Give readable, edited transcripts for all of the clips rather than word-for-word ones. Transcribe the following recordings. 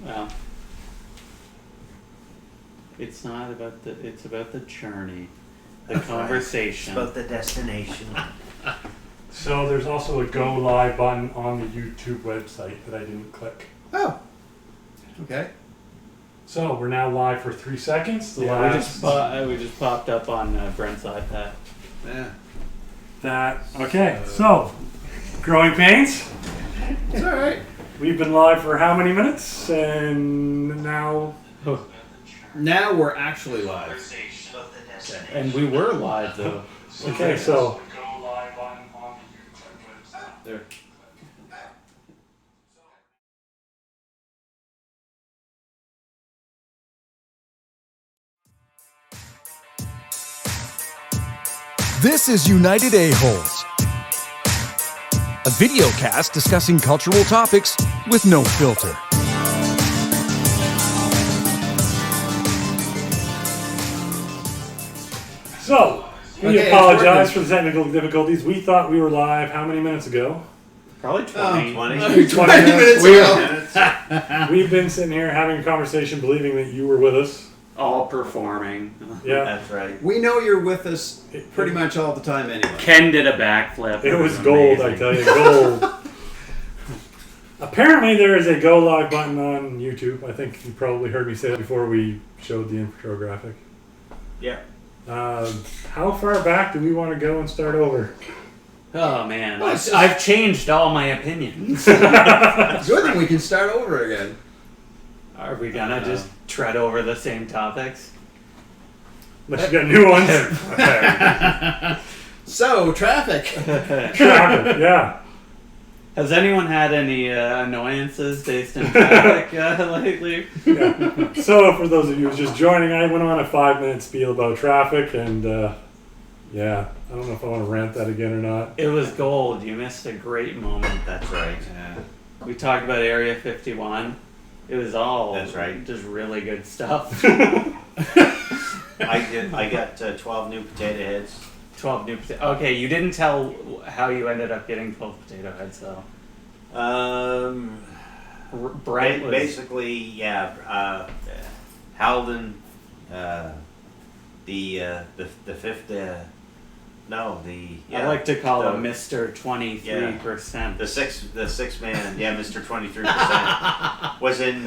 Well, it's not about it's about the journey, the conversation. It's about the destination. So there's also a go live button on the YouTube website that I didn't click. Oh. Okay. So we're now live for 3 seconds. We just popped up on Brent's iPad. Yeah. Okay, so Growing Pains. It's all right. We've been live for how many minutes? And now... Now we're actually live. And we were live though. Okay, so... There. This is United A-Holes, a video cast discussing cultural topics with no filter. So, we Okay, apologize for the technical difficulties. We thought we were live how many minutes ago? Probably 20. 20. 20 minutes ago. We've been sitting here having a conversation believing that you were with us. All performing. Yeah. That's right. We know you're with us pretty much all the time anyway. Ken did a backflip. It was gold, I tell you, gold. Apparently there is a go live button on YouTube. I think you probably heard me say that before we showed the intro graphic. Yeah. How far back do we want to go and start over? Oh man, Well, it's just- I've changed all my opinions. Good thing we can start over again. Are we gonna just tread over the same topics? Unless you got new ones. So, traffic. Traffic, yeah. Has anyone had any annoyances based in traffic lately? Yeah. So, for those of you who's just joining, I went on a 5-minute spiel about traffic, and yeah, I don't know if I want to rant that again or not. It was gold. You missed a great moment. That's right. We talked about Area 51. It was all That's right. just really good stuff. I got 12 new potato heads. 12 new potato. Okay, you didn't tell how you ended up getting 12 potato heads though. Brent was Basically, yeah. Halden, the fifth. No, the. Yeah, I like to call the, him Mr. 23%. The six man, yeah, Mr. 23% was in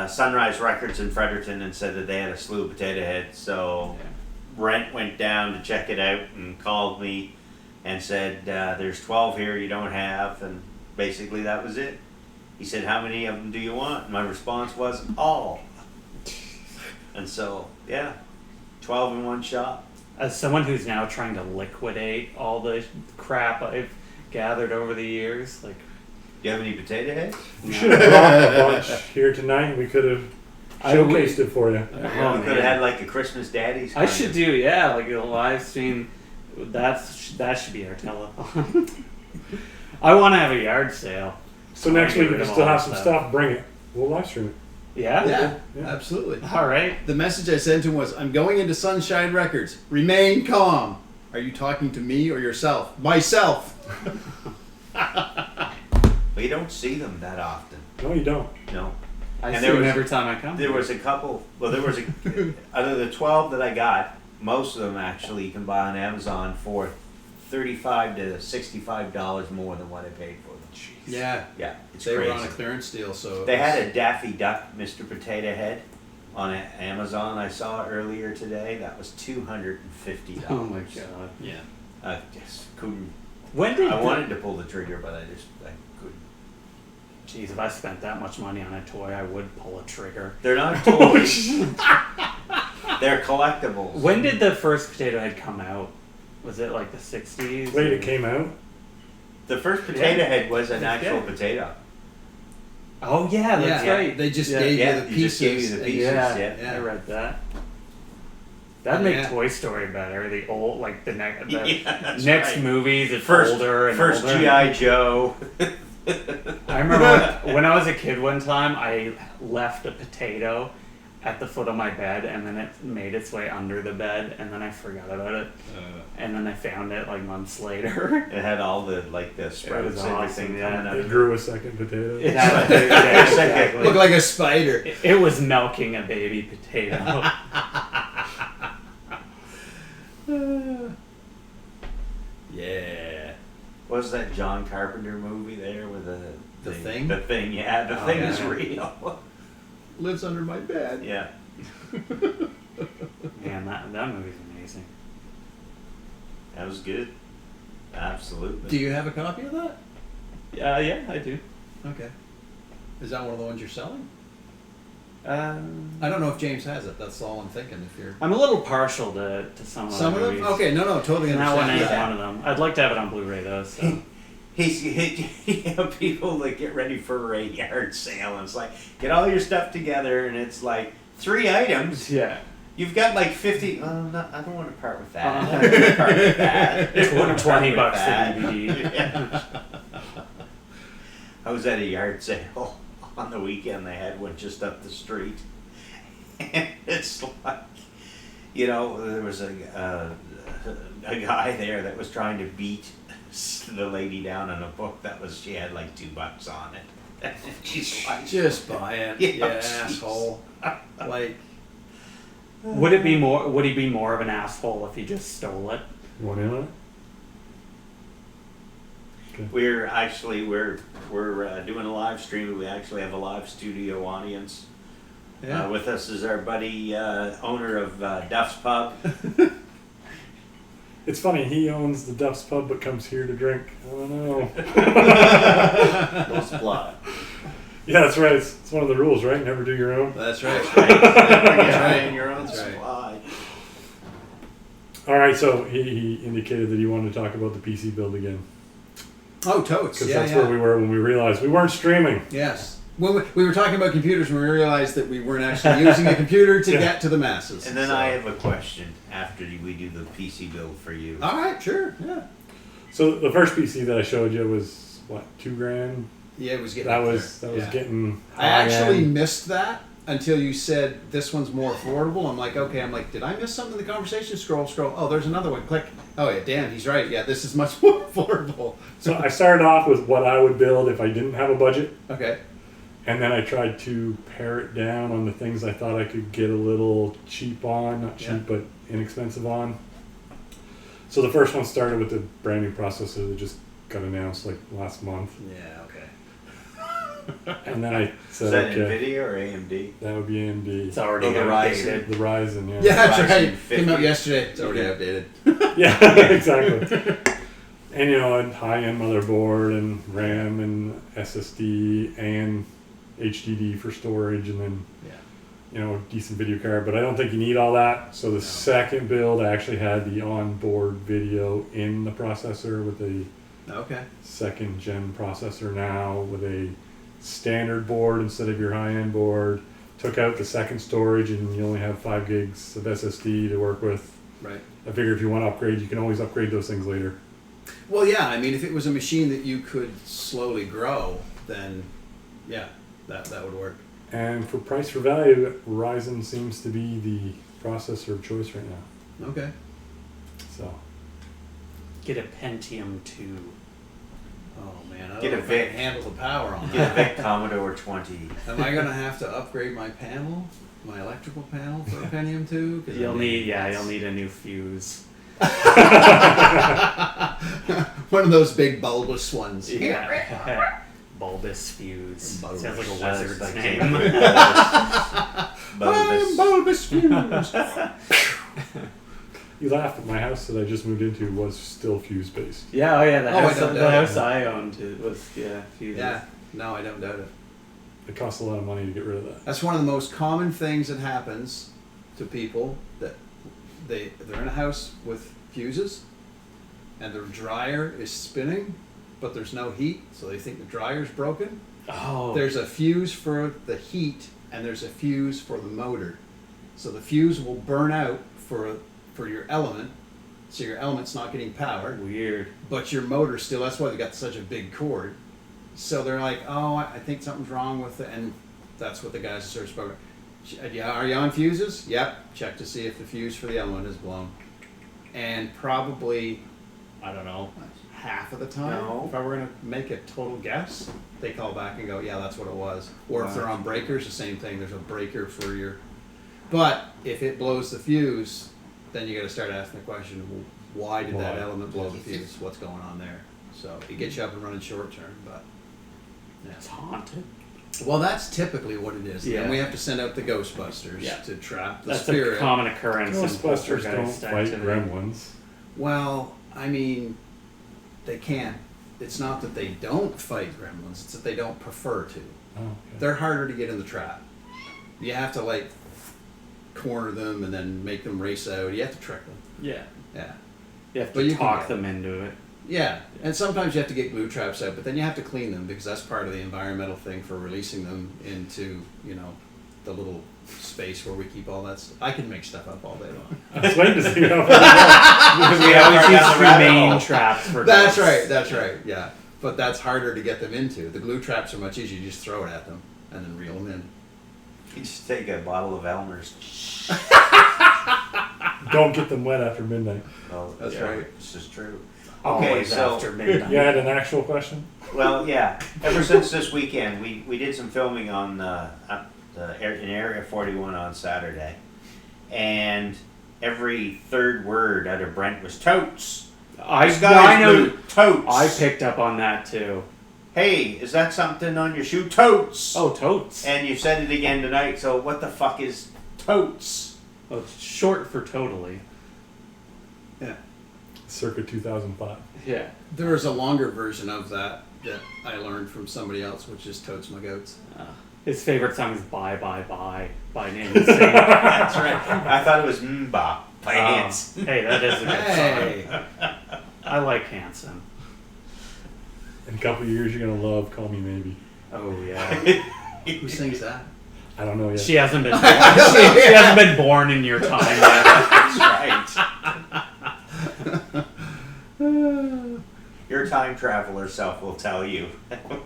Sunrise Records in Fredericton and said that they had a slew of potato heads. So Brent went down to check it out and called me and said, "There's 12 here you don't have," and basically that was it. He said, "How many of them do you want?" And my response was, "All." And so, yeah, 12 in one shot. As someone who's now trying to liquidate all the crap I've gathered over the years, like, Do you have any potato heads? You should have brought a bunch here tonight. We could have I showcased it for you. oh, We could man. have had like a Christmas daddies. I should do, yeah, like a live stream. That should be our telethon. I want to have a yard sale. So next week, if you Get rid of still all have that some stuff. stuff, bring it. We'll live stream it. Yeah? Yeah, Yeah. absolutely. All right. The message I sent him was, "I'm going into Sunshine Records. Remain calm." Are you talking to me or yourself? Myself. But you don't see them that often. No, you don't. No. I And see there them was- every time I come. There was a couple. Well, there was a. Out of the 12 that I got, most of them actually you can buy on Amazon for $35 to $65 more than what I paid for them. Yeah. Yeah, it's They crazy. were on a clearance deal, so. They had a Daffy Duck Mr. Potato Head on Amazon. I saw earlier today. That was $250. Oh my god. Yeah. I just couldn't. When did I wanted to pull the trigger, but I couldn't. Jeez, if I spent that much money on a toy, I would pull a trigger. They're not toys. They're collectibles. When did the first potato head come out? Was it like the 60s? Wait, it came out? The first potato head was an actual Yeah. potato. Oh yeah, that's Yeah, right. they just Yeah. gave Yeah, you the he pieces. just gave you the and- pieces. Yeah, Yeah. I read that. That'd make Yeah. Toy Story better. The old, like the next Yeah, that's next right. movies, it's First, older and first older. GI Joe. I remember when I was a kid one time, I left a potato at the foot of my bed, and then it made its way under the bed, and then I forgot about it, and then I found it like months later. It had all the sprouts, was everything awesome, yeah. coming out It of grew a second potato. It had a, yeah, exactly. Look like a spider. It was milking a baby potato. Yeah. What was that John Carpenter movie there with The Thing? The Thing, yeah. The Thing is yeah. real. Lives under my bed. Yeah. Man, that movie's amazing. That was good. Absolutely. Do you have a copy of that? Yeah, I do. Okay. Is that one of the ones you're selling? I I don't know if James has it. That's all I'm thinking. If you're I'm a little partial to some of some the of them, movies. okay, no, totally And that one understand. ain't Yeah. one of them. I'd like to have it on Blu-ray though. So. People that get ready for a yard sale, and it's like, get all your stuff together, and it's like 3 items. Yeah. You've got like 50. Oh, no, I don't want to part with that. I don't want to part with that. I don't wanna part $20 with bucks that. for DVD. Yeah. I was at a yard sale on the weekend. They had one just up the street, and it's like, there was a guy there that was trying to beat the lady down on a book that she had like $2 on it. And she's like, Just buy it, Yeah, you jeez. asshole. Like, Would he be more of an asshole if he just stole it? You want in on it? we're doing a live stream. We actually have a live studio audience. yeah. With us is our buddy, owner of Duff's Pub. It's funny, he owns the Duff's Pub but comes here to drink. I don't know. No supply. Yeah, that's right. It's one of the rules, right? Never do your own. That's right. Bring your own That's right. supply. All right, so he indicated that he wanted to talk about the PC build again. Oh, totes. Because Yeah, that's yeah. where we were when we realized we weren't streaming. Yes. When we were talking about computers, and we realized that we weren't actually using a computer to Yeah. get to the masses. And then So- I have a question after we do the PC build for you. All right, sure. Yeah. So the first PC that I showed you was, what, $2,000? Yeah, it was getting. That up was there. Yeah. getting I actually high-end. missed that until you said this one's more affordable. I'm like, okay. I'm like, did I miss something in the conversation? Scroll. Oh, there's another one. Click. Oh yeah, damn, he's right. Yeah, this is much more affordable. So I started off with what I would build if I didn't have a budget. Okay. And then I tried to pare it down on the things I thought I could get a little cheap on, not cheap, Yeah. but inexpensive on. So the first one started with the brand new processor that just got announced like last month. Yeah. Okay. And then I Is said, that okay, NVIDIA or AMD? that would be AMD. It's already Oh, the outdated. The Ryzen, yeah. Yeah, that's Ryzen right. 50. Came out yesterday. It's already outdated. Yeah, exactly. And a high-end motherboard and RAM and SSD and HDD for storage, and then Yeah. decent video card. But I don't think you need all that. So the second build actually had the onboard video in the processor with a Okay. second gen processor now with a standard board instead of your high-end board. Took out the second storage and you only have 5 gigs of SSD to work with. Right. I figure if you want to upgrade, you can always upgrade those things later. Well, yeah. I mean, if it was a machine that you could slowly grow, then yeah, that would work. And for price for value, Ryzen seems to be the processor of choice right now. Okay. So Get a Pentium 2. Oh man, I don't Get know a if I can Vic. handle the power on Get a that. Vic Commodore 20. Am I gonna have to upgrade my panel, my electrical panel for a Pentium 2? You'll need a new fuse. One of those big bulbous ones. Yeah. Bulbous fuse. Bulbous. Sounds like a Sounds wizard's like name. I'm Bulbous. bulbous fuse. you laugh, but my house that I just moved into was still fuse based. Yeah, oh yeah, Oh, I don't doubt it. house I owned was fuses. Yeah, no, I don't doubt it. It costs a lot of money to get rid of that. That's one of the most common things that happens to people that they're in a house with fuses and their dryer is spinning, but there's no heat, so they think the dryer's broken. Oh. There's a fuse for the heat and there's a fuse for the motor. So the fuse will burn out for your element, so your element's not getting power, Weird. but your motor still, that's why they got such a big cord. So they're like, oh, I think something's wrong with it, and that's what the guys are searching for. Yeah, are you on fuses? Yep. Check to see if the fuse for the other one is blown. And probably, I don't know, half of the time, No. if I were going to make a total guess, they call back and go, yeah, that's what it was. Or if they're on breakers, the same thing. There's a breaker for your... But if it blows the fuse, then you got to start asking the question, well, why did that Why? element blow the fuse? What's going on there? So it gets you up and running short term, but... Yeah. It's haunted. Well, that's typically what it is. Yeah. And we have to send out the Ghostbusters Yeah. to trap the That's spirit. a common occurrence in Ghostbusters don't poltergeist fight activity. gremlins. Well, I mean, they can't. It's not that they don't fight gremlins, it's that they don't prefer to. Oh, okay. They're harder to get in the trap. You have to, like, corner them and then make them race out. You have to trick them. Yeah. Yeah. You have But to you can talk get them into it. Yeah. And sometimes you have to get glue traps out, but then you have to clean them because that's part of the environmental thing for releasing them into, you know, the little space where we keep all that stuff. I can make stuff up all day long. I was waiting to see how Because we always Down use the rabbit humane hole. traps for That's ghosts. right, that's right, yeah. But that's harder to get them into. The glue traps are much easier. You just throw it at them and then reel them in. You just take a bottle of Elmer's. Don't get them wet after midnight. Oh, That's yeah, right. This is true. Always Okay, so after midnight. You had an actual question? well, yeah. Ever since this weekend, we did some filming on in Area 41 on Saturday, and every third word out of Brent was totes. This guy's I know. blue, totes. I picked up on that too. Hey, is that something on your shoe? Totes. Oh, totes. And you said it again tonight. So what the fuck is totes? Well, it's short for totally. Yeah. Circa 2005. Yeah. There is a longer version of that that I learned from somebody else, which is Totes My Goats. His favorite song is "Bye Bye Bye" by Nancy. That's right. I thought it was Mba by Hans. Hey, that is a good Hey! song. I like Hanson. In a couple of years, you're going to love Call Me Maybe. Oh yeah. Who sings that? I don't know yet. She hasn't been. She hasn't been born in your time yet. That's right. Your time traveler self will tell you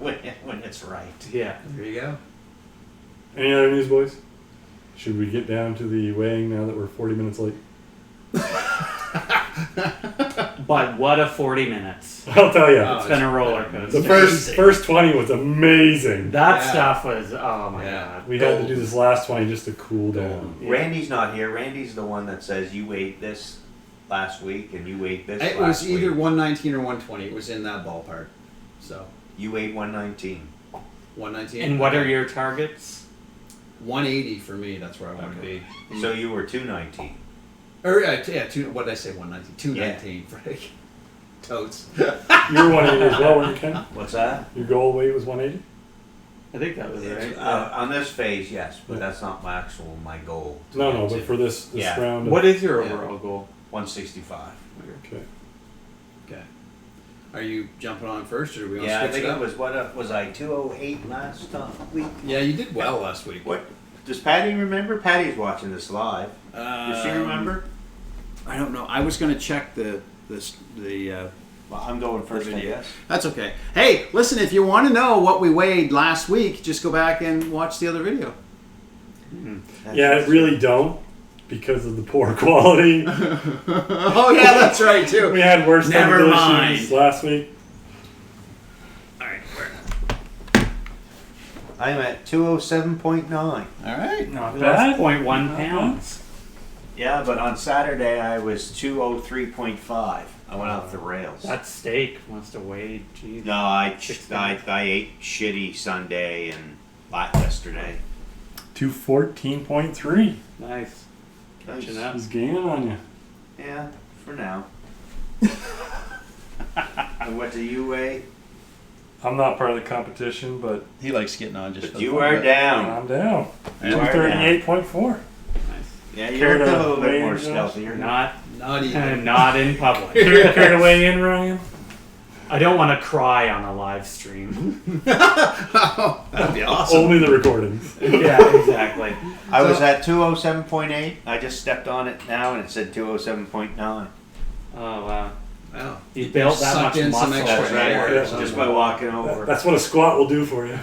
when it's right. Yeah. There you go. Any other news, boys? Should we get down to the weighing now that we're 40 minutes late? But what a 40 minutes. I'll tell you. Oh, It's been a roller coaster. The first 20 was amazing. That Yeah. stuff was, oh my Yeah. god. We had to do this last 20 just to cool down. Yeah. Randy's not here. Randy's the one that says you ate this last week and you ate this It last was either week. 119 or 120. It was in that ballpark. So, You ate 119. 119. And what are your targets? 180 for me, that's where I want to Okay. be. So you were 219. Or, what did I say, 119? 219, Frank. Totes. You were 180 as well, weren't you, Ken? What's that? Your goal weight was 180? I think that was right. On this phase, yes, but that's not my goal. to No, get no, to. but for this Yeah. round. What is your Yeah. overall goal? 165. Okay. Okay. Are you jumping on first, or do we want Yeah, to I switch think it it up? was was I 208 last week? Yeah, you did well last week. What does Patty remember? Patty's watching this live. Does she remember? I don't know. I was going to check the Well, I'm going first, I video. guess. That's okay. Hey, listen, if you want to know what we weighed last week, just go back and watch the other video. Yeah, I really don't because of the poor quality. Oh, yeah, that's right, too. We had worse Never technical mind. issues last week. All right, I'm at 207.9. all right. Not We lost bad. 0.1 Not pounds. Yeah, but on Saturday I was 203.5. I went off the rails. That steak must have weighed, geez. No, I 60. ate shitty Sunday and yesterday. 214.3. Nice. Catching Nice. up. He's gaining on you. Yeah, for now. And what do you weigh? I'm not part of the competition, but He likes getting on just But you are down. I'm down. You are down. 238.4. Nice. Yeah, Care you're to a little bit weigh more in, Josh? stealthier. Not, Not even. not in public. Care to weigh in, Ryan? I don't want to cry on a live stream. That'd be awesome. Only the recordings. Yeah, exactly. I was at 207.8. I just stepped on it now and it said 207.9. Oh wow. Wow. You built that Sucked much in some muscle. extra right? air. Yeah. Just by walking over. That's what a squat will do for you.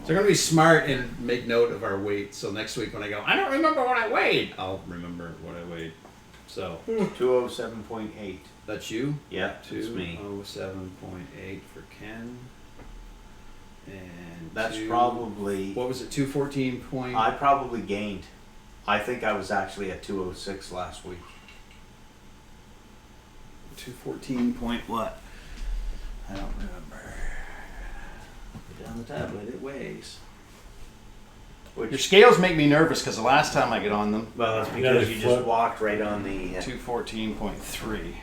So I'm gonna be smart and make note of our weight. So next week when I go, I don't remember what I weighed. I'll remember what I weighed. So 207.8. that's you. Yeah, it's me. 207.8 for Ken. And That's probably. what was it? 214 point. I probably gained. I think I was actually at 206 last week. 214 point what? I don't remember. Put down the tablet, it weighs. Which, Your scales make me nervous because the last time I get on them, well, it's Yeah, because they you flip. just walked right on the. 214.3. Okay.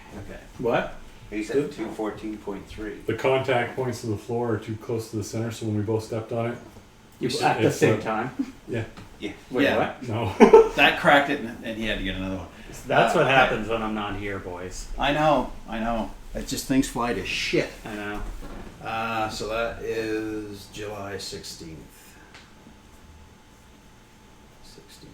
What? He said 214.3. The contact points to the floor are too close to the center, so when we both stepped on it, At the It's, same uh, time. yeah, Wait, Yeah. what? no. That cracked it, and he had to get another one. That's what Okay. happens when I'm not here, boys. I know. It's just things fly to shit. I know. So that is July 16th. 16th.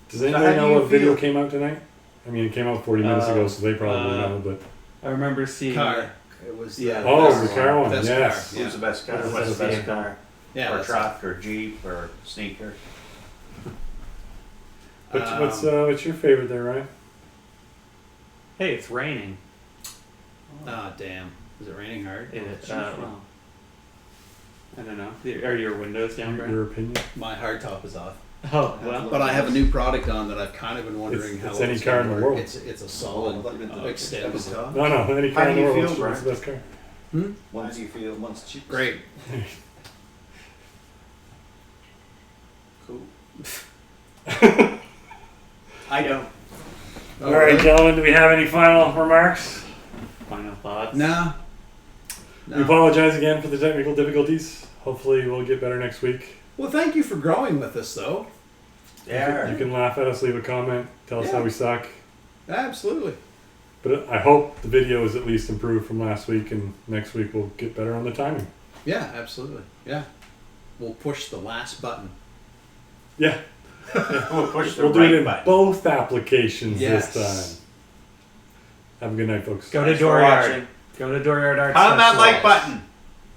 Does So anybody how do know you what video feel? came out tonight? I mean, it came out 40 minutes ago, so they probably know, but. I remember seeing Car. It was the Yeah. Oh, best the car one, best yes. car, yeah. Who's the best car? What's the What's the best best car? Yeah, or that's truck or Jeep or sneaker? What's your favorite there, Ryan? Hey, it's raining. Ah, damn. Is it raining hard? Well, I don't know. Are your windows down, Brent? Your opinion? My hardtop is off. Oh, well. But I have a new product on that I've kind of been wondering It's how any it's car gonna in the work. world. It's a solid extendable. No, any How car do in the you world. feel, What's the best car? How do you feel? Once cheap. Great. Cool. I don't. Oh, All right, really? gentlemen, do we have any final remarks? Final thoughts? No. We apologize again for the technical difficulties. Hopefully, we'll get better next week. Well, thank you for growing with us, though. You can laugh at us, leave a comment, tell us Yeah. how we suck. Absolutely. But I hope the video is at least improved from last week, and next week we'll get better on the timing. Yeah, absolutely. Yeah. We'll push the last button. Yeah, We'll push the we'll do it right in button. both applications Yes. this time. Have a good night, folks. Go to Thanks for Dooryard. watching. Go to Dooryard Arts. Pound that Festival. like button.